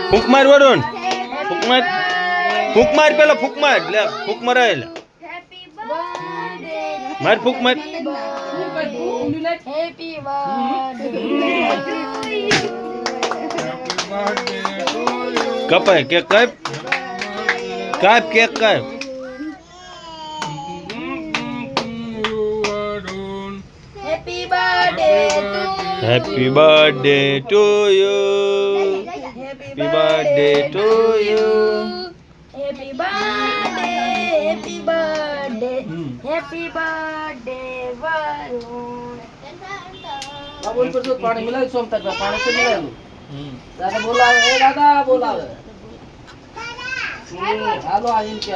ફૂંક માર વરુણ ફૂંક માર પેલો ફૂંક માર લે ફૂંક મરાયેલા માર ફૂંક માર હેપી બર્થડે કપાય કેક કાપ કાપ કેક કાપ happy birthday to happy birthday to you happy birthday happy birthday happy birthday Varun Babul પર જો પાણી મિલાવી સોમતા પાણી से मिलाવું દાદા બોલાવે એ દાદા બોલાવે હાલો આઈન કે છે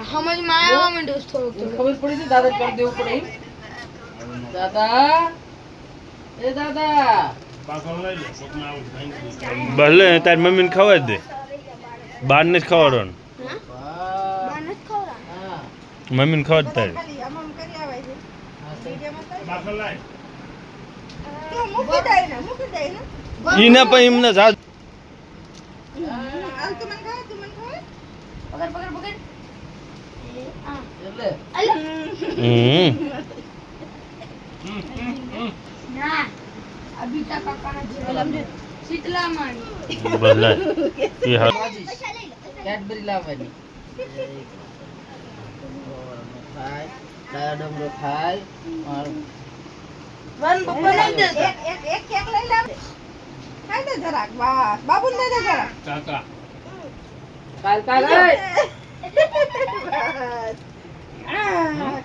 સમજમાં આવ્યો અમે દોસ્તો ખબર પડી છે દાદા પર દેવું પડે દાદા એ દાદા ભલે તાર મમ્મીને ખબર દે બાર ને જ ખવડાવવાનું મમ્મીને ખબર તારી ઈને પણ એમને સાથ પકડ પકડ પકડ એટલે ના અબીતા કાકાના જીવન શીતલા માણી ભલે એ હા કેડબરી લાવવાની ખાય દાદા ડમરો ખાય વન પપ્પા લઈ દે એક કેક લઈ લે ખાઈ દે જરાક બસ બાબુને દે દે જરાક કાકા કાલ કાલ બસ.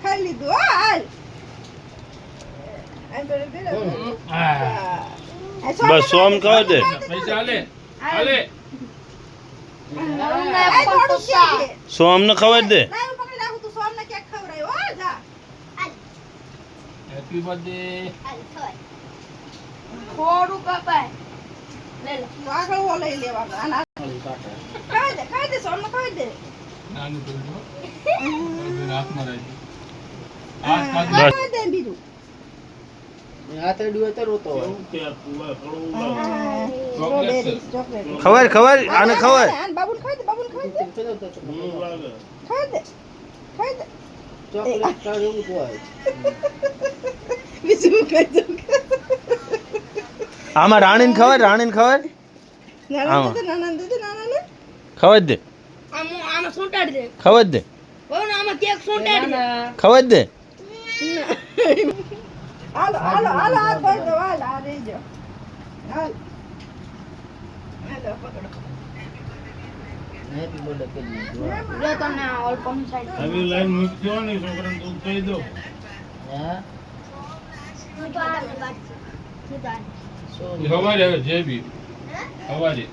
ખાઈ લીધું હો હાલ આ તો દે દે. બસ સોમ ખબર દે પૈસા આલે આલે આ થોડું શેક દે. સોમ ને ખબર દે ના હું પકડી રાખું તું સોમને કેક ખવડાવ્યો હો જા હેપી બર્થડે થોડું કપાય લે લે તું આગળ ઓ લઈ લેવાનો આના ખાઈ દે સોમને ખાઈ દે નાનું થોડું હાથમાં રાખી હાથ બસ. ખાઈ દે બીજું હાથે ડુએ તો રોતો હોય સ્ટ્રોબેરી ચોકલેટ ખબર ખબર આને ખબર આને બાબુને ખાઈ દે બાબુને ખાઈ દે ખાઈ દે ખાઈ દે ચોકલેટ ખાવું તો હોય બીજું ખાઈ દે આમાં રાણીને ખબર ખબર નાના દે નાના દે નાના ખબર દે આમાં સોટાડી દે ખબર દે વરુણ આમાં કેક સોટાડી દે ખબર દે હાલો હાલો હાલો હાથ ભર દો હાલ આ રહી જાઓ હાલ હાલો પકડો હેપી બર્થડે કરી લે તમને ઓલ્પમ સાઈડ આવી લાઈન મૂકી દો ને છોકરાને તો કહી દો હે હું તો આ વાત સો હવારે હવે જે બી હવારે